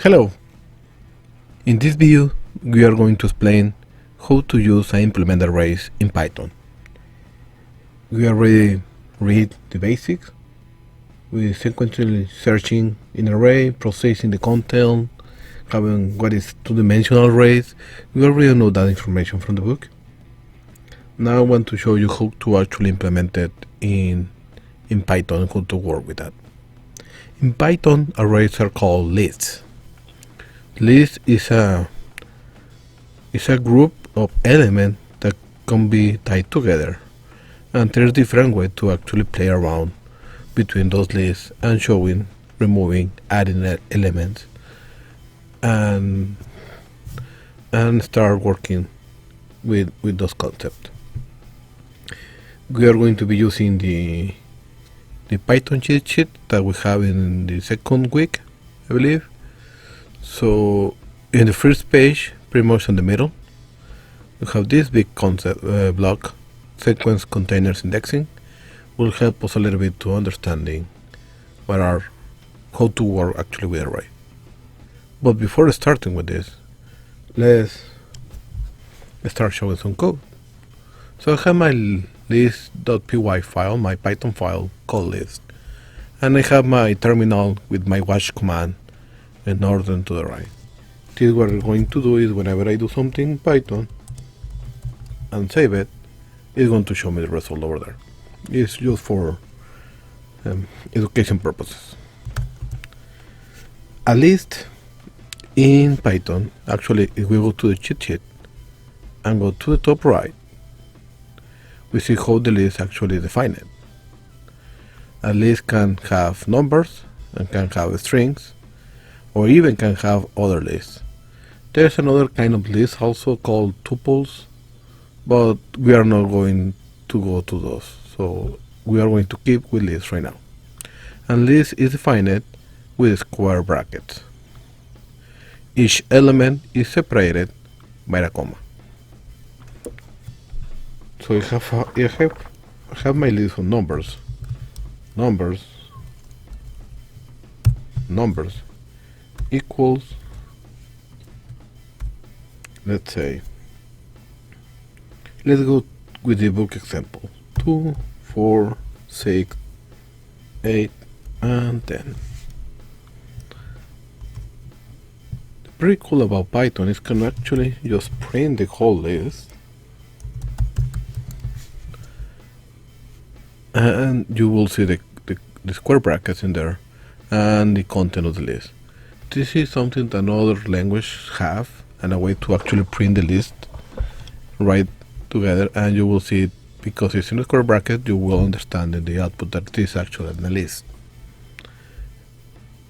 Hello! In this video we are going to explain how to use and implement arrays in Python. We already read the basics with sequentially searching in array, processing the content, having what is two-dimensional arrays. We already know that information from the book. Now I want to show you how to actually implement it in Python and how to work with that. In Python, arrays are called lists. List is a group of elements that can be tied together, and there's different ways to actually play around between those lists and showing, removing, adding elements, and start working with those concepts. We are going to be using the Python cheat sheet that we have in the second week, I believe. So in the first page, pretty much in the middle, we have this big concept block, sequence containers indexing. Will help us a little bit to understanding how to work actually with array. But before starting with this, let's start showing some code. So I have my list.py file, my Python file called list, and I have my terminal with my watch command in order to the right. This what we're going to do is whenever I do something in Python and save it, it's going to show me the result over there. It's just for education purposes. A list in Python, actually, if we go to the cheat sheet and go to the top right, we see how the list actually defines it. A list can have numbers and can have strings, or even can have other lists. There's another kind of list also called tuples, but we are not going to go to those. So we are going to keep with lists right now. And list is defined with square brackets. Each element is separated by a comma. So I have my list of numbers equals, let's go with the book example, 2, 4, 6, 8, and 10. The pretty cool about Python is can actually just print the whole list, and you will see the square brackets in there and the content of the list. This is something that other languages have, and a way to actually print the list right together, and you will see it because it's in the square bracket. You will understand in the output that this is actually in the list.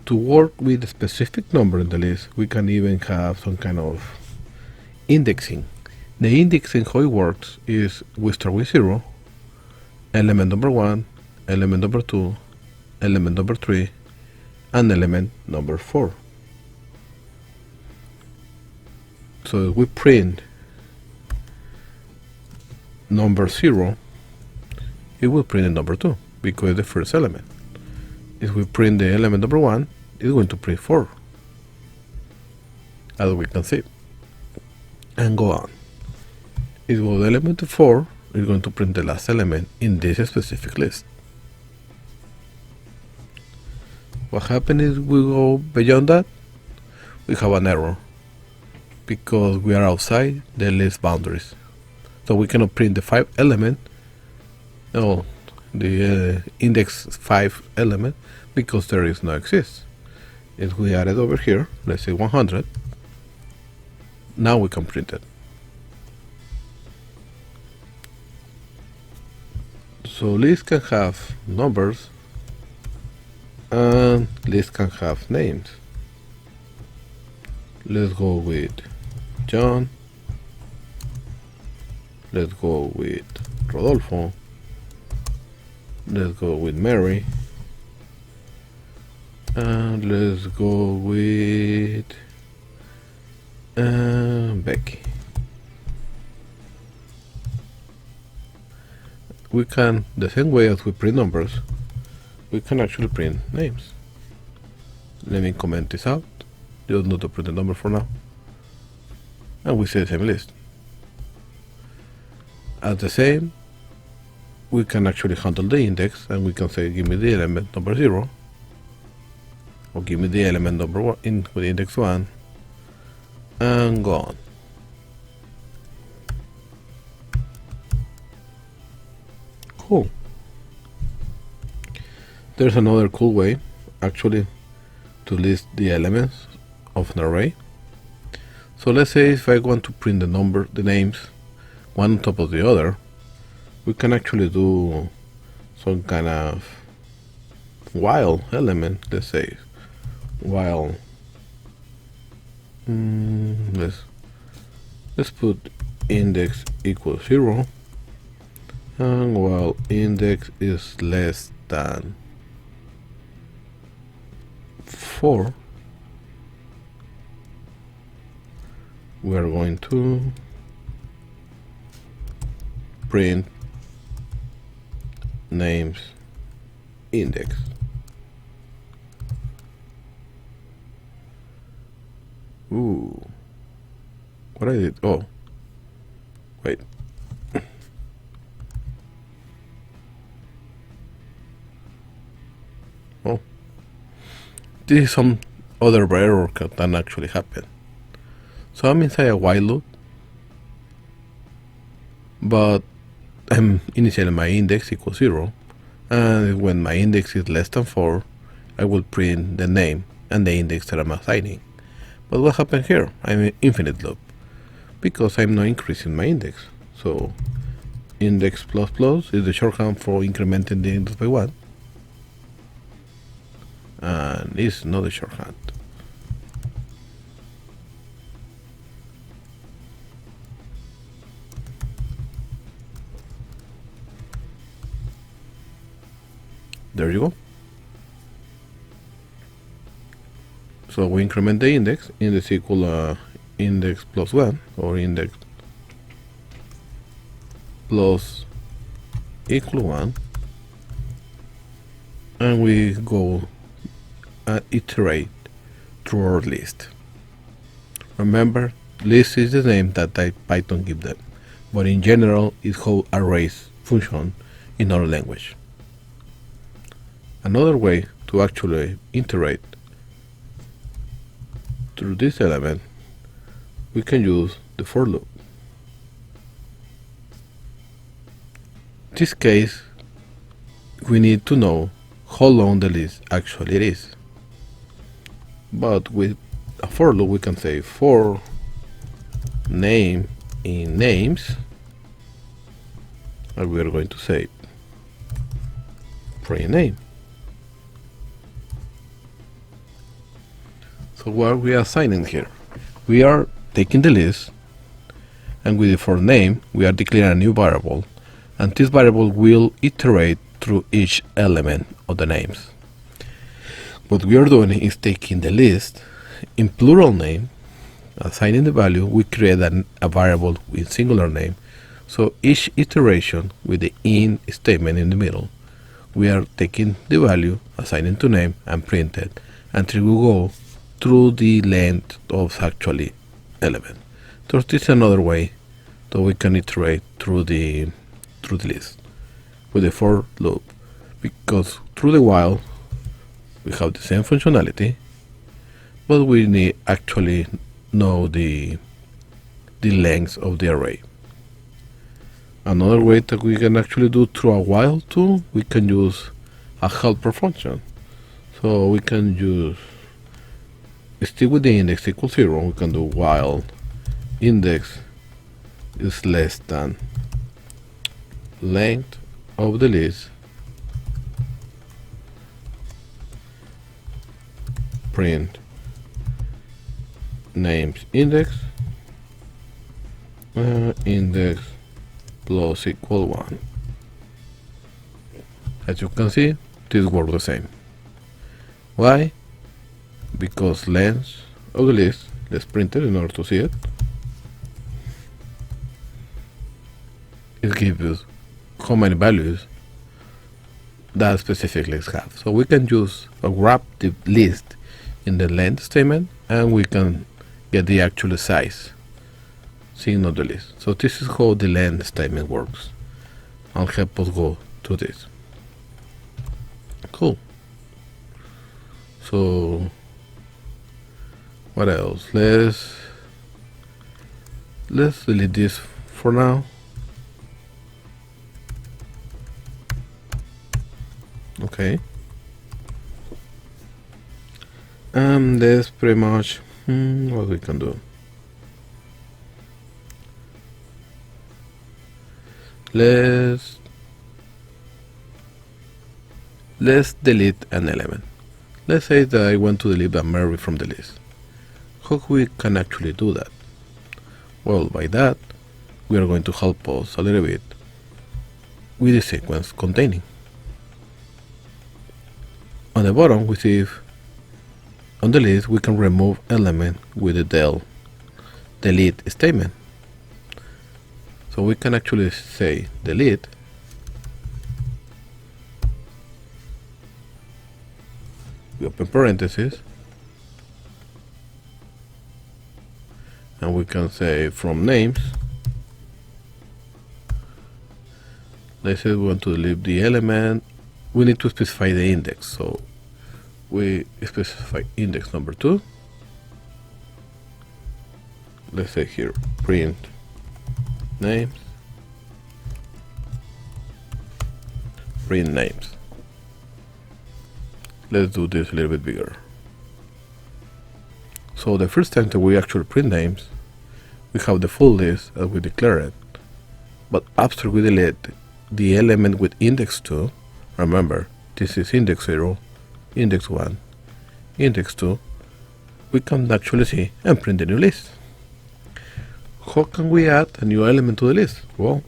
To work with a specific number in the list, we can even have some kind of indexing. The indexing, how it works is we start with 0, element number 1, element number 2, element number 3, and element number 4. So if we print number 0, it will print the number 2 because it's the first element. If we print the element number 1, it's going to print 4, as we can see, and go on. If we go to element 4, it's going to print the last element in this specific list. What happens is we go beyond that, we have an error because we are outside the list boundaries. So we cannot print the 5 element, no, the index 5 element, because there is no exist. If we add it over here, let's say 100, now we can print it. So list can have numbers and list can have names. Let's go with John. Let's go with Rodolfo. Let's go with Mary. And let's go with Becky. We can, the same way as we print numbers, we can actually print names. Let me comment this out. just not to print the number for now, and we see the same list. As the same, we can actually handle the index, and we can say give me the element number 0, or give me the element number 1 with index 1, and go on. Cool. There's another cool way actually to list the elements of an array. So let's say if I want to print the names one on top of the other, we can actually do some kind of while element. Let's say while let's put index equals 0, and while index is less than 4, we are going to print names index. Ooh, what I did? Oh, wait. Oh, this is some other error that actually happened. So I'm inside a while loop, but I'm initiating my index equals 0, and when my index is less than 4, I will print the name and the index that I'm assigning. But what happened here? I'm in infinite loop because I'm not increasing my index. So index plus plus is the shorthand for incrementing the index by 1, and it's not a shorthand. There you go. So we increment the index equal index plus 1, or index plus equal 1, and we go and iterate through our list. Remember, list is the name that Python gives them, but in general it's how arrays function in our language. Another way to actually iterate through this element, we can use the for loop. In this case, we need to know how long the list actually is. But with a for loop, we can say for name in names, and we are going to say print name. So what are we assigning here? We are taking the list, and with the for name, we are declaring a new variable, and this variable will iterate through each element of the names. What we are doing is taking the list in plural name, assigning the value, we create a variable with singular name. So each iteration with the in statement in the middle, we are taking the value, assigning to name, and print it until we go through the length of actually element. So this is another way that we can iterate through the list with the for loop, because through the while we have the same functionality, but we need actually know the length of the array. Another way that we can actually do through a while too, we can use a helper function. So we can use, still with the index equals 0, we can do while index is less than length of the list, print names index, index plus equal 1. As you can see, this works the same. Why? Because length of the list, let's print it in order to see it. It gives us how many values that specific list have. So we can use or wrap the list in the length statement and we can get the actual size seen on the list. So this is how the len statement works. I'll help us go through this. Cool. So what else? Let's delete this for now. Okay. And that's pretty much what we can do. Let's delete an element. Let's say that I want to delete a Mary from the list. How we can actually do that? Well, by that, we are going to help us a little bit with the sequence containing. On the bottom, we see if on the list we can remove element with the delete statement. So we can actually say delete we open parentheses, and we can say from names. Let's say we want to delete the element. We need to specify the index, so we specify index number 2. Let's say here print names, print names. Let's do this a little bit bigger. So the first time that we actually print names, we have the full list as we declare it, but after we delete the element with index 2, remember this is index 0, index 1, index 2, we can actually see and print the new list. How can we add a new element to the list? Well,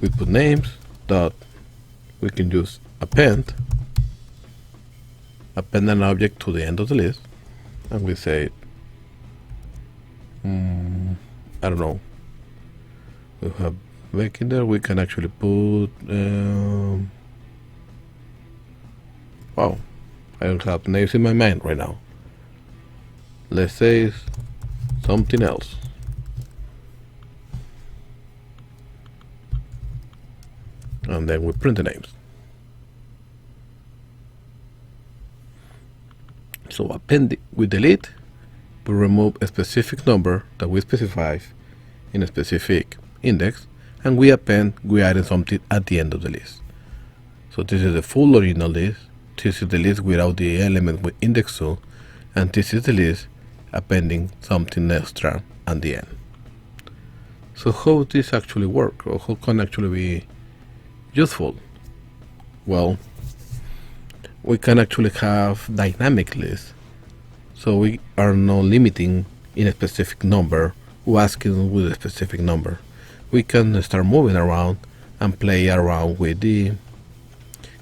we put names dot, we can use append an object to the end of the list, and we say I don't know, we have back in there, we can actually put wow, I don't have names in my mind right now. Let's say something else. And then we print the names. So append we delete, we remove a specific number that we specify in a specific index, and we append, we add something at the end of the list. So this is the full original list, this is the list without the element with index 2, and this is the list appending something extra at the end. So how this actually work, or how can actually be useful? Well, we can actually have dynamic lists, so we are not limiting in a specific number or asking with a specific number. We can start moving around and play around with the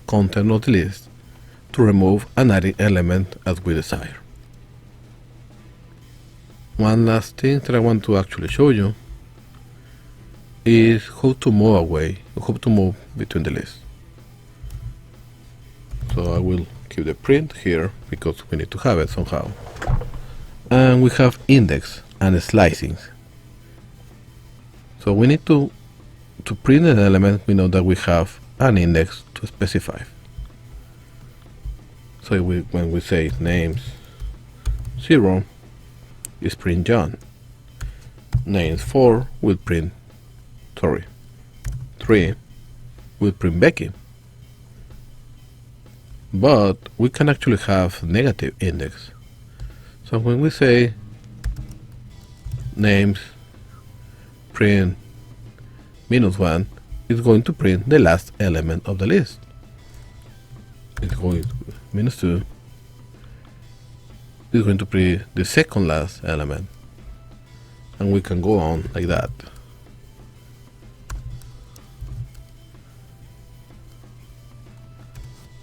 content of the list to remove and add element as we desire. One last thing that I want to actually show you is how to move away, how to move between the lists. So I will keep the print here because we need to have it somehow. And we have index and slicing. So we need to print an element, we know that we have an index to specify. So when we say names 0 is print John, names 4 will print 3 will print Becky. But we can actually have negative index. So when we say names print -1, it's going to print the last element of the list. It's going to -2. It's going to print the second last element, and we can go on like that.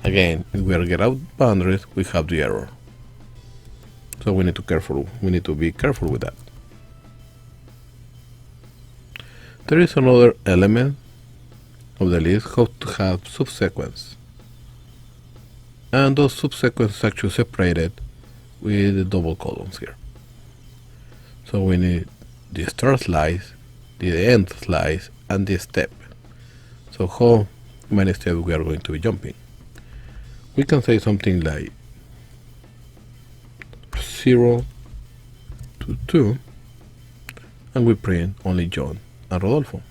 Again, if we are get out boundaries, we have the error. So we need to be careful with that. There is another element of the list how to have subsequence. And those subsequences actually separated with the double columns here. So we need the start slice, the end slice, and the step. So how many steps we are going to be jumping? We can say something like 0 to 2, and we print only John and Rodolfo.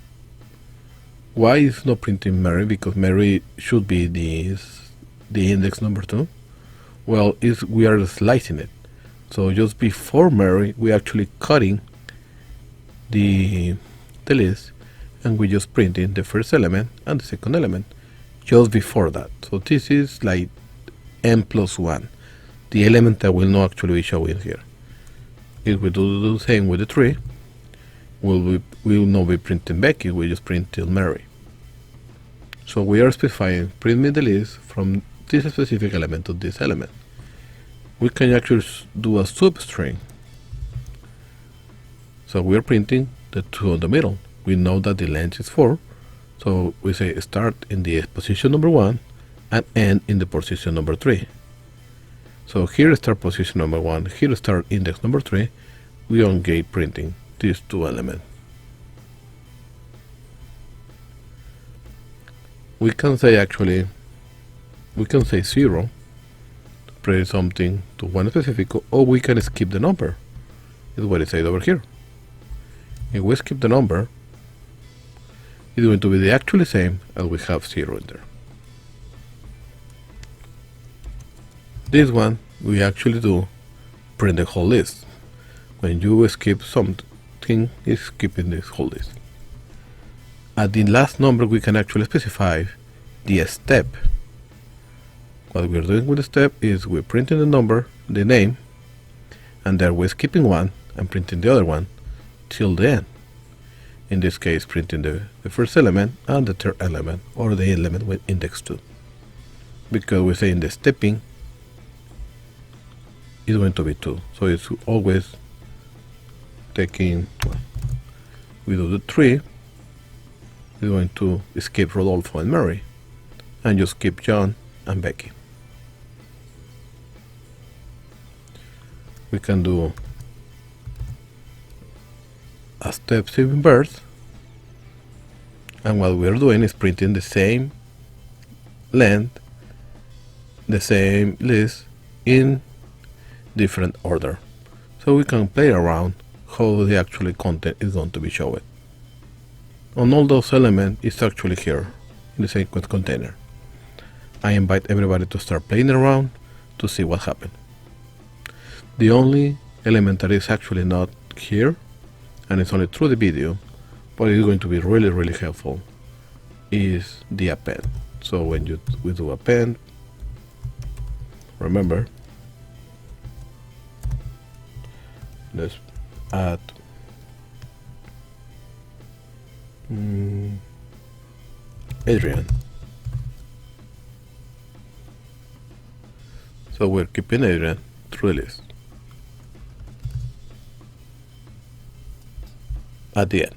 Why is not printing Mary? Because Mary should be the index number 2. Well, we are slicing it. So just before Mary, we actually cutting the list, and we just printing the first element and the second element just before that. So this is like n+1, the element that will not actually be showing here. If we do the same with the 3, we will not be printing Becky, we just print till Mary. So we are specifying print me the list from this specific element to this element. We can actually do a substring. So we are printing the 2 on the middle. We know that the length is 4, so we say start in the position number 1 and end in the position number 3. So here start position number 1, here start index number 3. We engage printing these 2 elements. We can say 0 to print something to one specific, or we can skip the number. Is what it says over here. If we skip the number, it's going to be the actually same as we have 0 in there. This one we actually do print the whole list. When you skip something, it's skipping this whole list. At the last number we can actually specify the step. What we're doing with the step is we're printing the number, the name, and then we're skipping one and printing the other one till the end. In this case, printing the first element and the third element, or the element with index 2. Because we say in the stepping is going to be 2. So it's always taking, we do the 3, we're going to skip Rodolfo and Mary, and just skip John and Becky. We can do a step inverse, and what we're doing is printing the same length, the same list in different order. So we can play around how the actual content is going to be shown. On all those elements is actually here in the sequence container. I invite everybody to start playing around to see what happened. The only element that is actually not here, and it's only through the video, but it's going to be really helpful, is the append. So when we do append, remember, let's add Adrian. So we're keeping Adrian through the list at the end.